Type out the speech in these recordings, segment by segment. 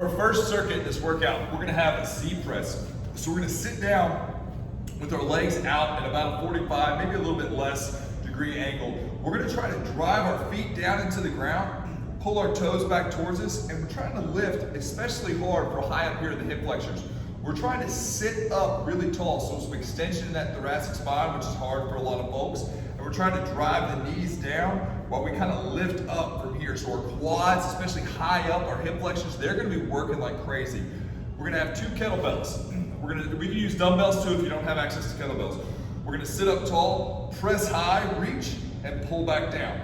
Our first circuit in this workout, we're gonna have a Z press. So we're gonna sit down with our legs out at about a 45, maybe a little bit less degree angle. We're gonna try to drive our feet down into the ground, pull our toes back towards us, and we're trying to lift especially hard for high up here in the hip flexors. We're trying to sit up really tall, so some extension in that thoracic spine, which is hard for a lot of folks. And we're trying to drive the knees down while we kind of lift up from here. So our quads, especially high up, our hip flexors, they're gonna be working like crazy. We're gonna have 2 kettlebells. We can use dumbbells too if you don't have access to kettlebells. We're gonna sit up tall, press high, reach, and pull back down.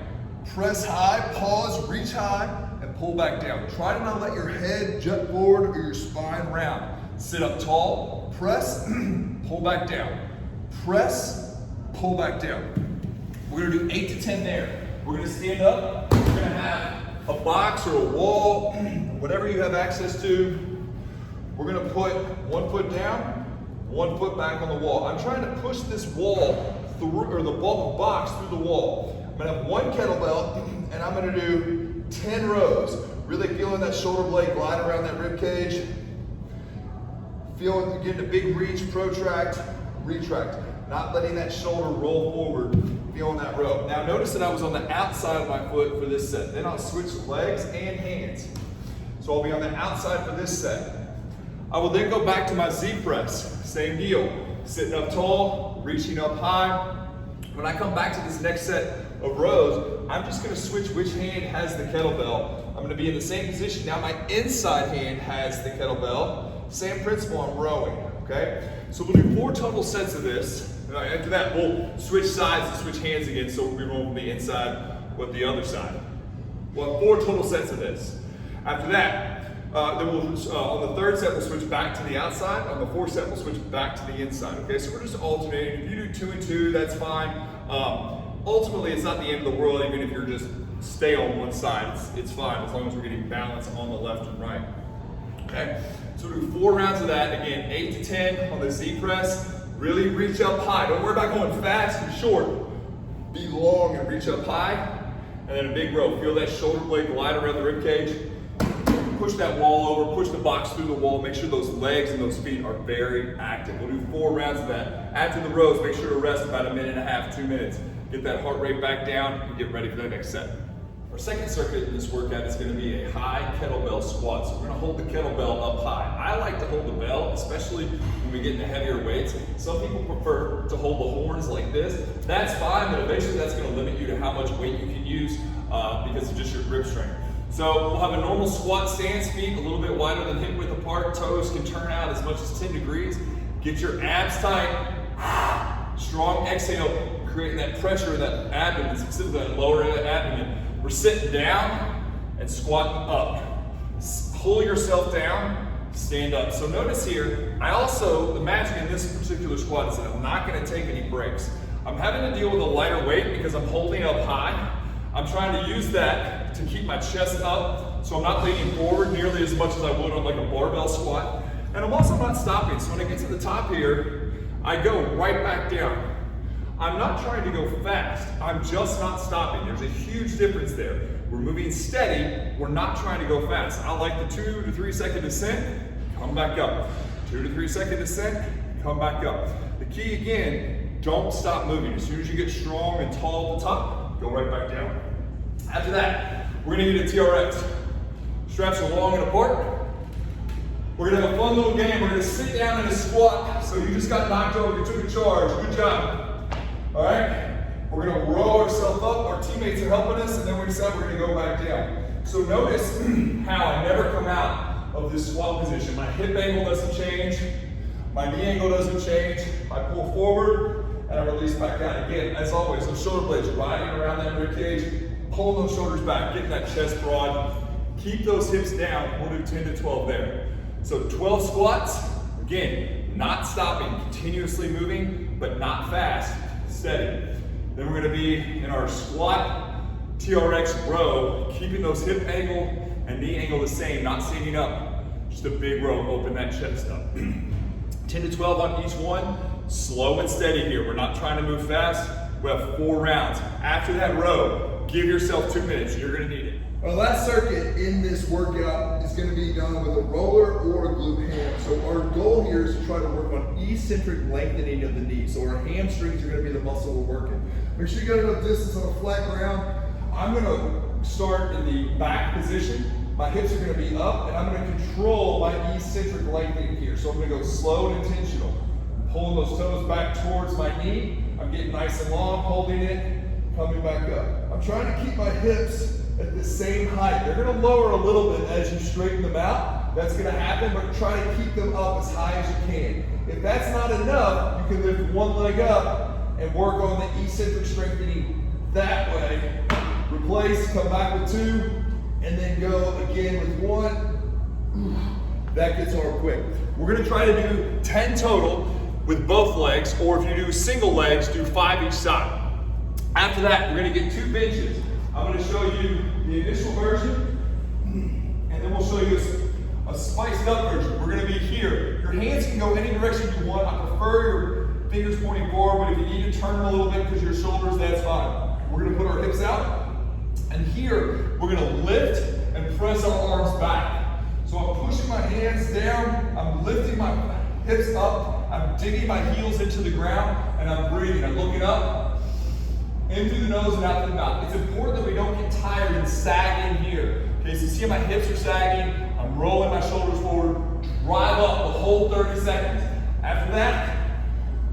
Press high, pause, reach high, and pull back down. Try to not let your head jut forward or your spine round. Sit up tall, press, pull back down. Press, pull back down. We're gonna do 8 to 10 there. We're gonna stand up, we're gonna have a box or a wall, whatever you have access to. We're gonna put 1 foot down, 1 foot back on the wall. I'm trying to push this wall through, or the box through the wall. I'm gonna have 1 kettlebell, and I'm gonna do 10 rows. Really feeling that shoulder blade glide around that rib cage. Feeling, getting a big reach, protract, retract. Not letting that shoulder roll forward, feeling that row. Now notice that I was on the outside of my foot for this set. Then I'll switch legs and hands. So I'll be on the outside for this set. I will then go back to my Z press. Same deal. Sitting up tall, reaching up high. When I come back to this next set of rows, I'm just gonna switch which hand has the kettlebell. I'm gonna be in the same position. Now my inside hand has the kettlebell. Same principle, I'm rowing, okay? So we'll do 4 total sets of this. And after that, we'll switch sides and switch hands again, so we'll be rolling from the inside with the other side. We'll have 4 total sets of this. After that, then we'll, on the 3rd set, we'll switch back to the outside. On the 4th set, we'll switch back to the inside, okay? So we're just alternating. If you do 2 and 2, that's fine. Ultimately, it's not the end of the world, even if you're just stay on one side, it's fine, as long as we're getting balance on the left and right. Okay, so we'll do 4 rounds of that. Again, 8 to 10 on the Z press. Really reach up high. Don't worry about going fast and short. Be long and reach up high. And then a big row. Feel that shoulder blade glide around the rib cage. Push that wall over, push the box through the wall. Make sure those legs and those feet are very active. We'll do 4 rounds of that. After the rows, make sure to rest about 1.5 to 2 minutes. Get that heart rate back down and get ready for the next set. Our second circuit in this workout is going to be a high kettlebell squat. So we're going to hold the kettlebell up high. I like to hold the bell, especially when we get into heavier weights. Some people prefer to hold the horns like this. That's fine, but eventually that's going to limit you to how much weight you can use because of just your grip strength. So we'll have a normal squat stance, feet a little bit wider than hip width apart. Toes can turn out as much as 10 degrees. Get your abs tight. Strong exhale, creating that pressure in that abdomen, specifically that lower end of the abdomen. We're sitting down and squatting up. Pull yourself down, stand up. So notice here, the magic in this particular squat is that I'm not gonna take any breaks. I'm having to deal with a lighter weight because I'm holding up high. I'm trying to use that to keep my chest up, so I'm not leaning forward nearly as much as I would on like a barbell squat. And I'm also not stopping, so when I get to the top here, I go right back down. I'm not trying to go fast, I'm just not stopping. There's a huge difference there. We're moving steady, we're not trying to go fast. I like the 2 to 3 second descent, come back up. 2 to 3 second descent, come back up. The key again, don't stop moving. As soon as you get strong and tall at the top, go right back down. After that, we're gonna get a TRX. Straps are long and apart. We're gonna have a fun little game. We're gonna sit down in a squat. So you just got knocked over, you took a charge, good job. All right, we're gonna row ourselves up. Our teammates are helping us, and then we decide we're gonna go back down. So notice how I never come out of this squat position. My hip angle doesn't change, my knee angle doesn't change. I pull forward and I release back out. Again, as always, those shoulder blades riding around that rib cage, pulling those shoulders back, getting that chest broad. Keep those hips down. We'll do 10 to 12 there. So 12 squats, again, not stopping, continuously moving, but not fast. Steady. Then we're going to be in our squat TRX row, keeping those hip angle and knee angle the same, not standing up. Just a big row, open that chest up. 10 to 12 on each one, slow and steady here. We're not trying to move fast. We have 4 rounds. After that row, give yourself 2 minutes. You're going to need it. Our last circuit in this workout is going to be done with a roller or a glute ham. So our goal here is to try to work on eccentric lengthening of the knee. So our hamstrings are going to be the muscle we're working. Make sure you get enough distance on a flat ground. I'm going to start in the back position. My hips are going to be up, and I'm going to control my eccentric lengthening here. So I'm going to go slow and intentional. I'm pulling those toes back towards my knee. I'm getting nice and long, holding it, coming back up. I'm trying to keep my hips at the same height. They're going to lower a little bit as you straighten them out. That's going to happen, but try to keep them up as high as you can. If that's not enough, you can lift one leg up and work on the eccentric strengthening that way. Replace, come back with two, and then go again with one. That gets hard quick. We're going to try to do 10 total with both legs, or if you do single legs, do 5 each side. After that, we're going to get 2 benches. I'm going to show you the initial version, and then we'll show you a spiced up version. We're going to be here. Your hands can go any direction you want. I prefer your fingers pointing forward, but if you need to turn them a little bit because your shoulders, that's fine. We're going to put our hips out, and here we're going to lift and press our arms back. So I'm pushing my hands down, I'm lifting my hips up, I'm digging my heels into the ground, and I'm breathing. I'm looking up, in through the nose and out through the mouth. It's important that we don't get tired and sagging here. Okay, so you see how my hips are sagging, I'm rolling my shoulders forward, drive up the whole 30 seconds. After that,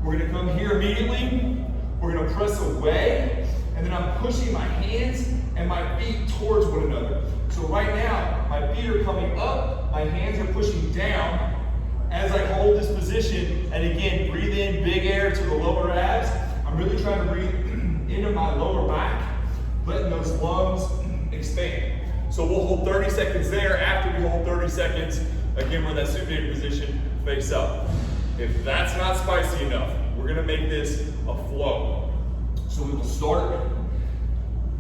we're gonna come here immediately, we're gonna press away, and then I'm pushing my hands and my feet towards one another. So right now, my feet are coming up, my hands are pushing down as I hold this position, and again, breathe in big air to the lower abs. I'm really trying to breathe into my lower back, letting those lungs expand. So we'll hold 30 seconds there. After we hold 30 seconds, again, we're in that supinated position, face up. If that's not spicy enough, we're gonna make this a flow. So we will start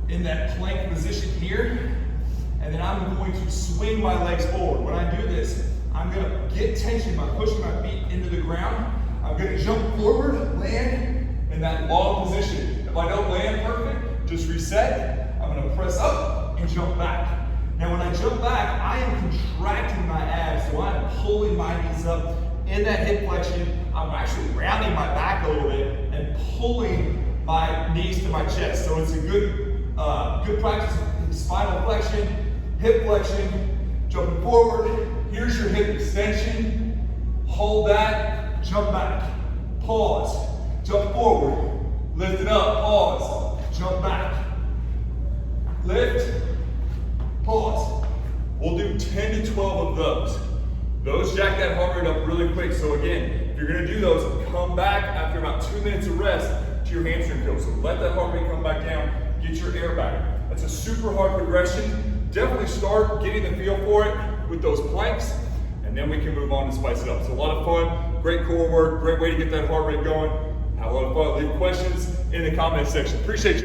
in that plank position here, and then I'm going to swing my legs forward. When I do this, I'm gonna get tension by pushing my feet into the ground. I'm gonna jump forward, land in that long position. If I don't land perfect, just reset. I'm gonna press up and jump back. Now when I jump back, I am contracting my abs, so I'm pulling my knees up in that hip flexion. I'm actually rounding my back a little bit and pulling my knees to my chest. So it's a good practice in spinal flexion, hip flexion, jumping forward. Here's your hip extension. Hold that, jump back, pause, jump forward. Lift it up, pause, jump back. Lift, pause. We'll do 10 to 12 of those. Those jack that heart rate up really quick. So again, if you're gonna do those, come back after about 2 minutes of rest to your hamstring curl. So let that heart rate come back down, get your air back. That's a super hard progression. Definitely start getting the feel for it with those planks, and then we can move on to spice it up. It's a lot of fun, great core work, great way to get that heart rate going. Have a lot of fun. Leave questions in the comment section. Appreciate you.